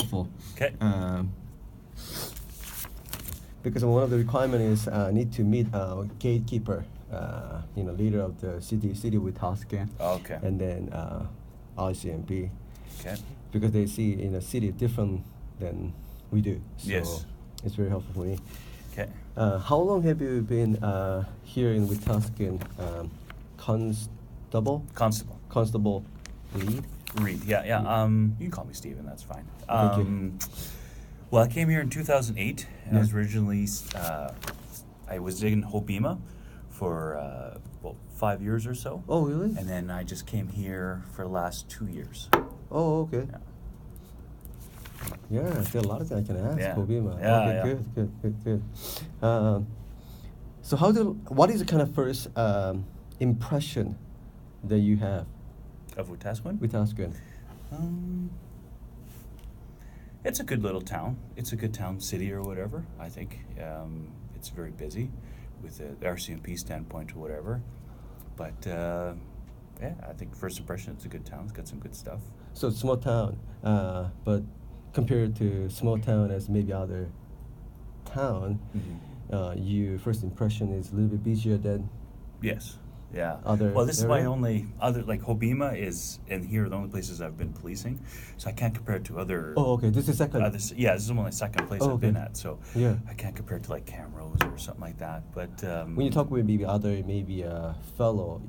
helpful. Okay. Because one of the requirements is need to meet gatekeeper, leader of the city with Tuscan, Okay. and then RCMP, Okay. because they see in a city different than we do. So Yes. it's very helpful for me. Okay. How long have you been here in Wisconsin? Constable lead? Reed. Yeah. You can call me Steven. That's fine. Thank you. Well, I came here in 2008, and I Yeah. was originally I was in Hobbema for 5 years or so. Oh, really? And then I just came here for the last 2 years. Oh, okay. Yeah. Yeah, there's a lot of things I can ask. Yeah. Hobbema. Yeah, Okay, yeah. good. So what is the kind of first impression that you have Of Wetaskiwin? with Tuscan? It's a good little town. It's a good town, city or whatever, I think. It's very busy with the RCMP standpoint or whatever. But, I think first impression, it's a good town. It's got some good stuff. So it's small town, but compared to small town as maybe other town, your first impression is a little bit busier than Yes. Yeah. Other Well, this is my area? only other, like Hobbema is, and here are the only places I've been policing. So I can't compare it to other. Oh, okay. This is second. This is only the second place Oh, I've been okay. at. So Yeah. I can't compare it to like Camrose or something like that. But When you talk with maybe other fellow,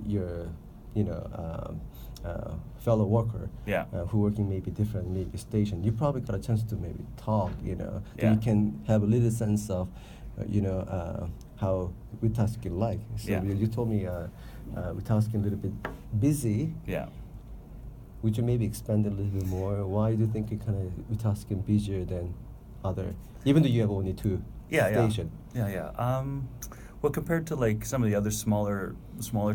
fellow worker, Yeah. who working maybe different maybe station, you probably got a chance to maybe talk, that Yeah. you can have a little sense of, how Wetaskiwin like. So Yeah. you told me Wetaskiwin a little bit busy. Yeah. Would you maybe expand a little bit more? Why do you think it kind of Wetaskiwin busier than other, even though you have only two station? Yeah. Well, compared to like some of the other smaller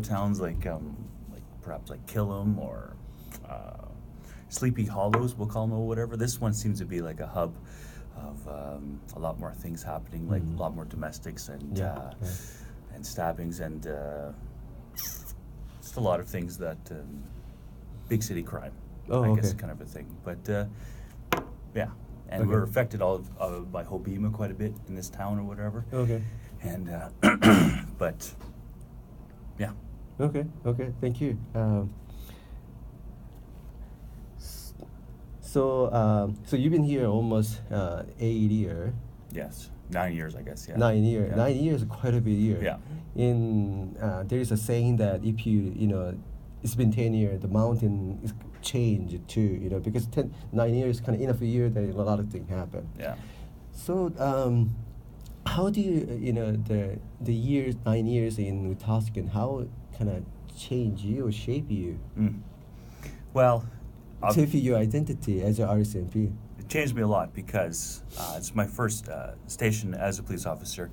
towns, like perhaps like Killam or Sleepy Hollows, we'll call them or whatever. This one seems to be like a hub of a lot more things happening, like a lot more domestics and and stabbings and just a lot of things that big city crime, I guess, kind of a thing. But yeah, and we're affected all by Hobbema quite a bit in this town or whatever. Okay. And but yeah. Okay. Thank you. So you've been here almost 8 years. Yes, 9 years, I guess. Yeah. 9 years. Yeah. 9 years is quite a bit year. Yeah. There is a saying that if it's been 10 years, the mountain is changed too. Because 9 years kind of enough a year that a lot of things happen. Yeah. So how do you the years 9 years in Tuscan, how kind of change you or shape you? Well, Shape your identity as an RCMP. it changed me a lot because it's my first station as a police officer,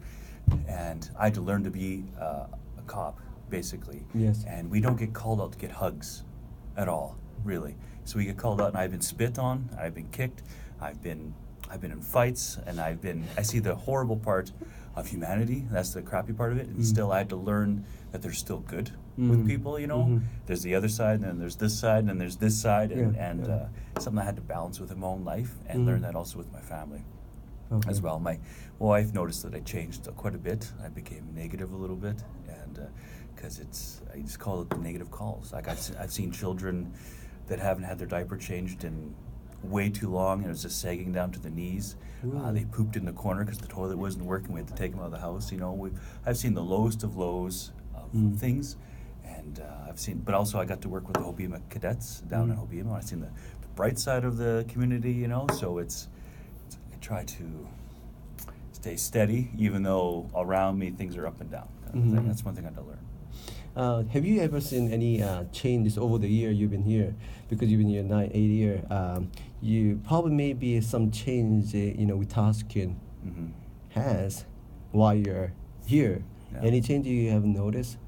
and I had to learn to be a cop, basically. Yes. And we don't get called out to get hugs at all, really. So we get called out, and I've been spit on, I've been kicked, I've been in fights, and I see the horrible part of humanity. That's the crappy part of it. And still, I had to learn that there's still good with people. There's the other side, and then there's this side, and then there's this side, and something I had to balance with in my own life, and learn that also with my family as well. My wife noticed that I changed quite a bit. I became negative a little bit, and because I just call it the negative calls. Like I've seen children that haven't had their diaper changed in way too long, and it was just sagging down to the knees. They pooped in the corner because the toilet wasn't working. We had to take them out of the house. I've seen the lowest of lows of things, and but also I got to work with the Hobbema cadets down in Hobbema. I've seen the bright side of the community, so I try to stay steady, even though around me things are up and down. That's one thing I had to learn. Have you ever seen any changes over the year you've been here? Because you've been here 8 years. You probably maybe some change, with Tuscan has while you're here. Yeah. Any change you have noticed?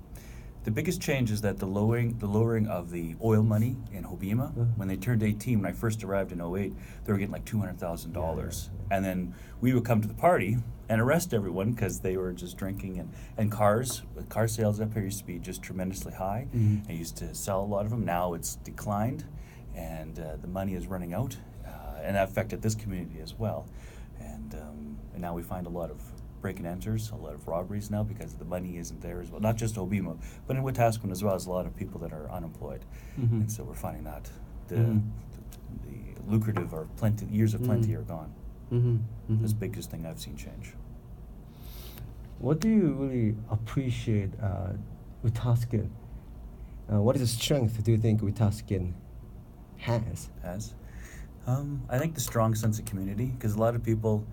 The biggest change is that the lowering of the oil money in Hobbema. When they turned 18, when I first arrived in 2008, they were getting like $200,000. And then we would come to the party and arrest everyone because they were just drinking. And car sales up here used to be just tremendously high. I used to sell a lot of them. Now it's declined, and the money is running out. and that affected this community as well. And now we find a lot of break and enters, a lot of robberies now because the money isn't there as well. Not just Obima, but in Wetaskiwin as well as a lot of people that are unemployed. And so we're finding that the lucrative or years of plenty are gone. That's the biggest thing I've seen change. What do you really appreciate Wetaskiwin? What is the strength do you think Wetaskiwin has? I think the strong sense of community, because a lot of people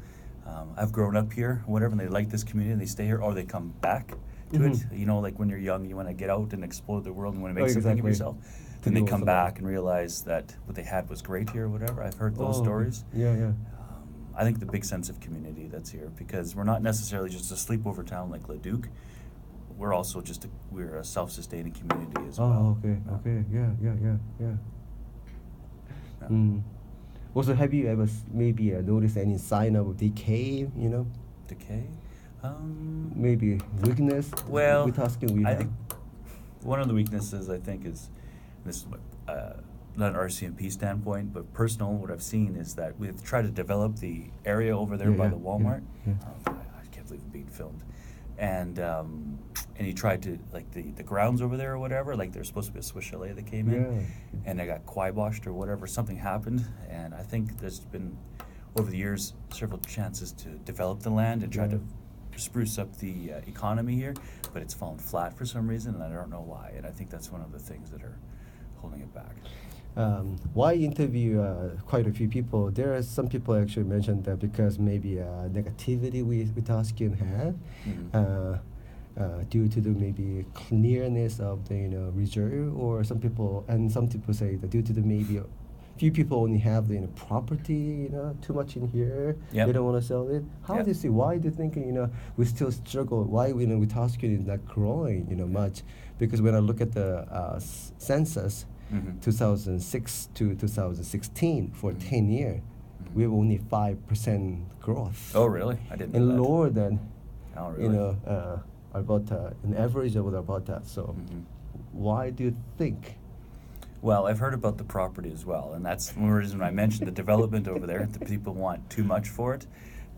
have grown up here, whatever, and they like this community and they stay here, or they come back to it. You know, like when you're young, you want to get out and explore the world and want to make something of yourself. Then they come back and realize that what they had was great here or whatever. I've heard those stories. I think the big sense of community that's here, because we're not necessarily just a sleepover town like Leduc. We're also we're a self-sustaining community as well. Okay. Yeah. Also, have you ever maybe noticed any sign of decay, you know? Decay? Maybe weakness? Well, Wetaskiwin I think one of the weaknesses, I think, is this, not an RCMP standpoint, but personal, what I've seen is that we've tried to develop the area over there by the Walmart. I can't believe it's being filmed. And he tried to, like, the grounds over there or whatever, like there's supposed to be a Swiss chalet that came in, and they got quiboshed or whatever, something happened, and I think there's been, over the years, several chances to develop the land and try to spruce up the economy here, but it's fallen flat for some reason, and I don't know why, and I think that's one of the things that are holding it back. Why interview quite a few people? There are some people actually mentioned that because maybe negativity Wetaskiwin had due to the maybe clearness of the reserve, or some people say that due to the maybe few people only have the property too much in here. They don't want to sell it. How do you see? Why do you think we still struggle? Why Wetaskiwin is not growing much? Because when I look at the census. 2006 to 2016 for 10 years, we have only 5% growth. Oh, really? I didn't know and that. Lower than, really? about an average of about that. So, why do you think? Well, I've heard about the property as well, and that's one reason I mentioned the development over there. The people want too much for it,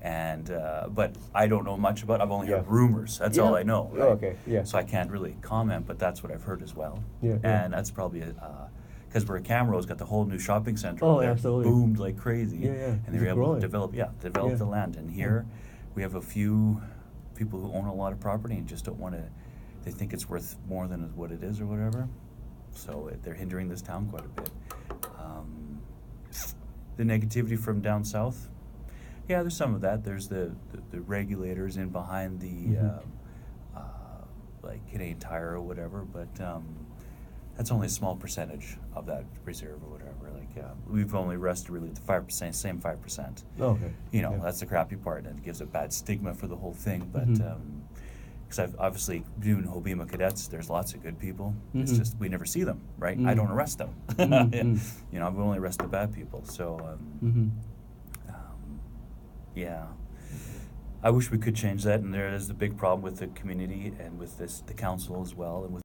and but I don't know much about it. I've only heard rumors. That's all I know. Right? So I can't really comment, but that's what I've heard as well. And that's probably because where Camrose got the whole new shopping center over there, boomed like crazy, and they were able to develop the land. And here we have a few people who own a lot of property and just don't want to. They think it's worth more than what it is or whatever. So they're hindering this town quite a bit. The negativity from down south. Yeah, there's some of that. There's the regulators in behind the like Canadian Tire or whatever, but that's only a small percentage of that reserve or whatever. Like we've only arrested really the 5%, same 5%. That's the crappy part, and it gives a bad stigma for the whole thing. But because I've obviously doing Obima cadets, there's lots of good people. It's just we never see them, right? I don't arrest them. I've only arrested bad people. So. Yeah, I wish we could change that, and there is a big problem with the community and with the council as well, and with